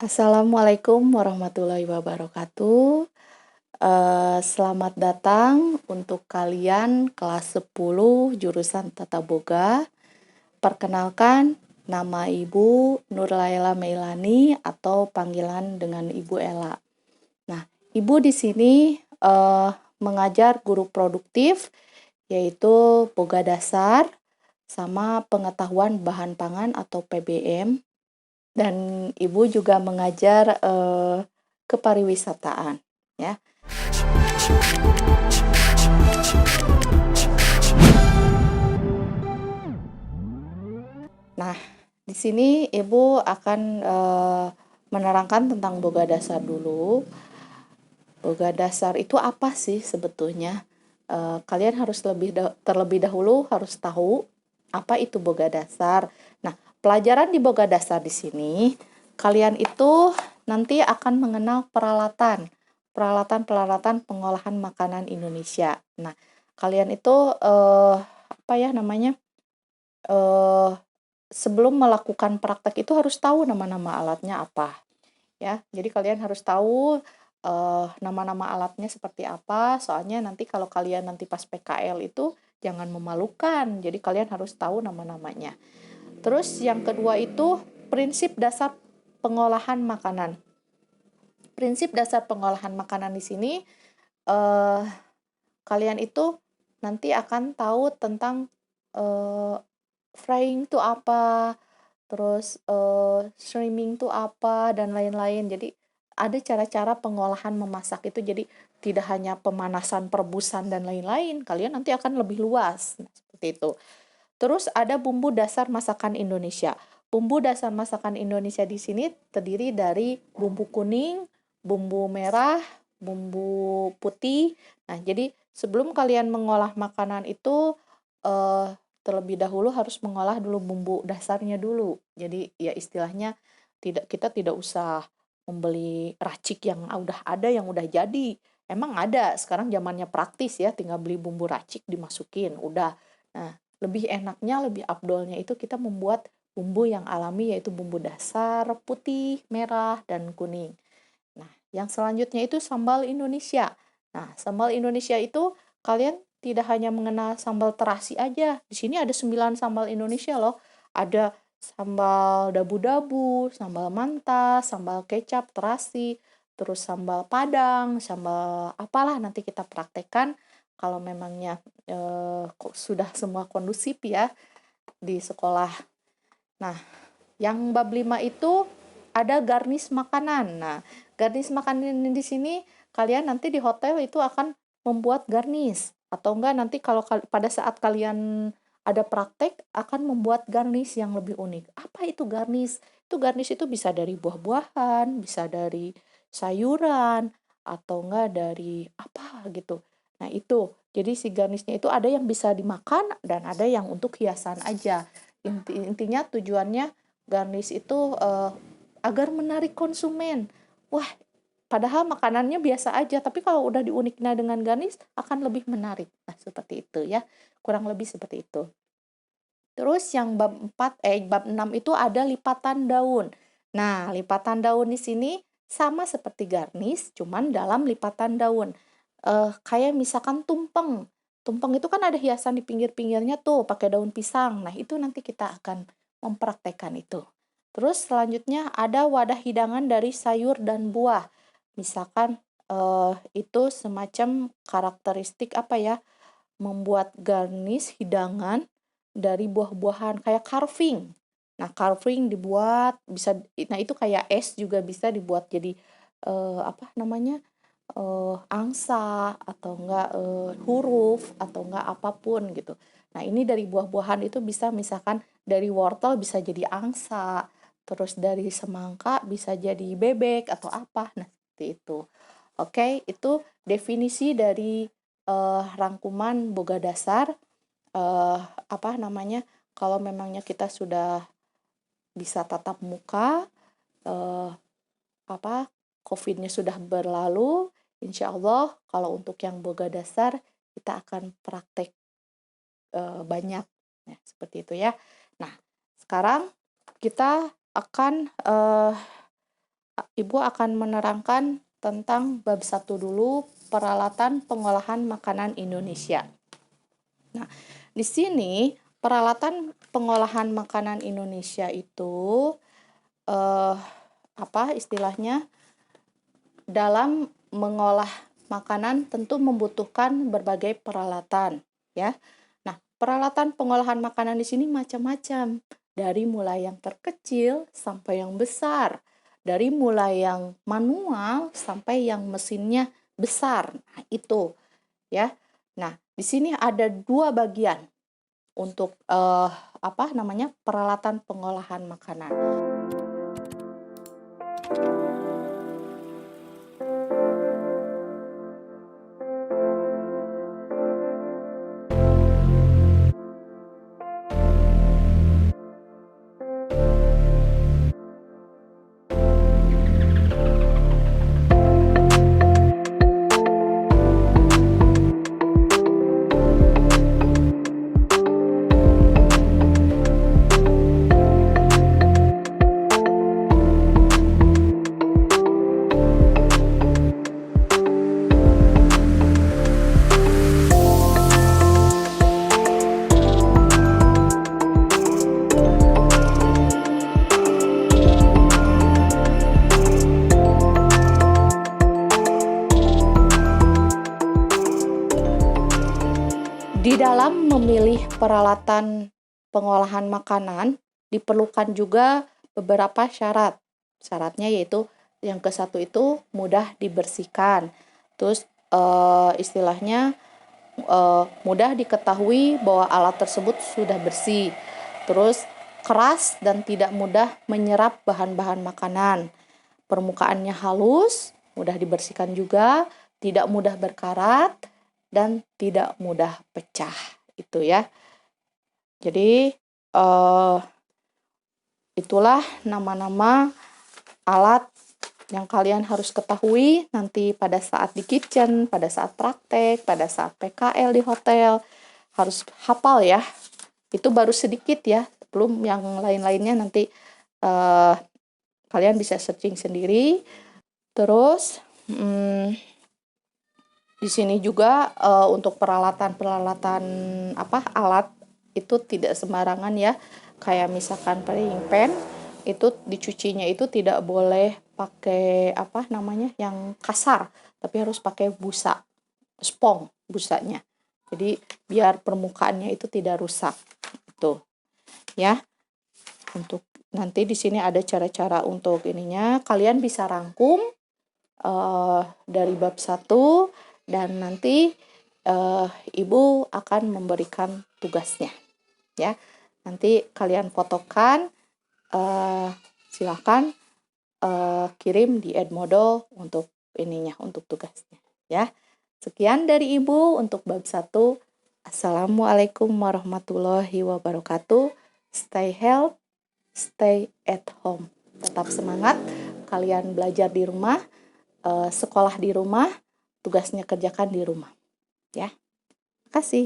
Assalamualaikum warahmatullahi wabarakatuh. Selamat datang untuk kalian kelas 10 jurusan Tata Boga. Perkenalkan, nama Ibu Nurlaila Meilani atau panggilan dengan Ibu Ella. Nah, Ibu di sini mengajar guru produktif, yaitu Boga Dasar sama pengetahuan bahan pangan atau PBM. Dan Ibu juga mengajar kepariwisataan, ya. Nah, di sini Ibu akan menerangkan tentang boga dasar dulu. Boga dasar itu apa sih sebetulnya? Kalian harus terlebih dahulu harus tahu apa itu boga dasar. Nah, pelajaran di boga dasar di sini, kalian itu nanti akan mengenal peralatan pengolahan makanan Indonesia. Nah, kalian itu apa ya namanya? eh Sebelum melakukan praktek itu harus tahu nama-nama alatnya apa, ya. Jadi kalian harus tahu nama-nama alatnya seperti apa, soalnya nanti kalau kalian nanti pas PKL itu jangan memalukan. Jadi kalian harus tahu nama-namanya. Terus yang kedua itu prinsip dasar pengolahan makanan. Prinsip dasar pengolahan makanan di sini eh kalian itu nanti akan tahu tentang eh frying itu apa, terus streaming itu apa, dan lain-lain. Jadi ada cara-cara pengolahan memasak itu, jadi tidak hanya pemanasan, perebusan, dan lain-lain. Kalian nanti akan lebih luas. Nah, seperti itu. Terus ada bumbu dasar masakan Indonesia. Bumbu dasar masakan Indonesia di sini terdiri dari bumbu kuning, bumbu merah, bumbu putih. Nah, jadi sebelum kalian mengolah makanan itu terlebih dahulu harus mengolah dulu bumbu dasarnya dulu. Jadi ya istilahnya kita tidak usah membeli racik yang udah ada, yang udah jadi. Emang ada, sekarang zamannya praktis ya, tinggal beli bumbu racik dimasukin, udah. Nah, lebih enaknya, lebih afdolnya itu kita membuat bumbu yang alami, yaitu bumbu dasar putih, merah, dan kuning. Nah, yang selanjutnya itu sambal Indonesia. Nah, sambal Indonesia itu kalian tidak hanya mengenal sambal terasi aja. Di sini ada 9 sambal Indonesia loh. Ada sambal dabu-dabu, sambal manta, sambal kecap, terasi, terus sambal padang, sambal apalah nanti kita praktekkan kalau memangnya sudah semua kondusif ya di sekolah. Nah, yang bab 5 itu ada garnis makanan. Nah, garnis makanan di sini kalian nanti di hotel itu akan membuat garnis, atau enggak nanti kalau pada saat kalian ada praktek akan membuat garnis yang lebih unik. Apa itu garnis? Itu garnis itu bisa dari buah-buahan, bisa dari sayuran, atau enggak dari apa gitu. Nah, itu. Jadi si garnisnya itu ada yang bisa dimakan dan ada yang untuk hiasan aja. Intinya tujuannya garnis itu agar menarik konsumen. Wah, padahal makanannya biasa aja, tapi kalau udah diuniknya dengan garnis akan lebih menarik. Nah, seperti itu ya. Kurang lebih seperti itu. Terus yang bab 6 itu ada lipatan daun. Nah, lipatan daun di sini sama seperti garnis, cuman dalam lipatan daun. Kayak misalkan tumpeng. Tumpeng itu kan ada hiasan di pinggir-pinggirnya tuh pakai daun pisang. Nah, itu nanti kita akan mempraktekkan itu. Terus selanjutnya ada wadah hidangan dari sayur dan buah. Misalkan itu semacam karakteristik apa ya? Membuat garnis hidangan dari buah-buahan kayak carving. Nah, carving dibuat bisa, nah itu kayak es juga bisa dibuat jadi apa namanya? Angsa atau enggak huruf atau enggak apapun gitu. Nah, ini dari buah-buahan itu bisa misalkan dari wortel bisa jadi angsa, terus dari semangka bisa jadi bebek atau apa. Nah, seperti itu. Oke, itu definisi dari rangkuman boga dasar. Apa namanya? Kalau memangnya kita sudah bisa tatap muka, eh, apa COVID-nya sudah berlalu, insya Allah kalau untuk yang boga dasar kita akan praktek banyak, ya, seperti itu ya. Nah, sekarang kita akan Ibu akan menerangkan tentang bab 1 dulu, peralatan pengolahan makanan Indonesia. Nah, di sini peralatan pengolahan makanan Indonesia itu apa istilahnya, dalam mengolah makanan tentu membutuhkan berbagai peralatan, ya. Nah, peralatan pengolahan makanan di sini macam-macam, dari mulai yang terkecil sampai yang besar, dari mulai yang manual sampai yang mesinnya besar. Nah, itu ya. Nah, di sini ada 2 bagian untuk apa namanya? Peralatan pengolahan makanan. Di dalam memilih peralatan pengolahan makanan, diperlukan juga beberapa syarat. Syaratnya yaitu yang ke-1 itu mudah dibersihkan. Terus istilahnya mudah diketahui bahwa alat tersebut sudah bersih. Terus keras dan tidak mudah menyerap bahan-bahan makanan. Permukaannya halus, mudah dibersihkan juga, tidak mudah berkarat, dan tidak mudah pecah, itu ya. Jadi itulah nama-nama alat yang kalian harus ketahui nanti pada saat di kitchen, pada saat praktek, pada saat PKL di hotel, harus hafal ya. Itu baru sedikit ya, belum yang lain-lainnya nanti kalian bisa searching sendiri. Terus di sini juga untuk peralatan alat itu tidak sembarangan ya. Kayak misalkan frying pan itu dicucinya itu tidak boleh pakai yang kasar, tapi harus pakai busa, spong busanya. Jadi biar permukaannya itu tidak rusak. Itu ya. Untuk nanti di sini ada cara-cara untuk ininya, kalian bisa rangkum dari bab 1 dan nanti ibu akan memberikan tugasnya ya. Nanti kalian fotokan, silakan kirim di Edmodo untuk untuk tugasnya ya. Sekian dari ibu untuk bab 1. Assalamualaikum warahmatullahi wabarakatuh. Stay healthy, stay at home. Tetap semangat, kalian belajar di rumah, sekolah di rumah, tugasnya kerjakan di rumah. Ya. Terima kasih.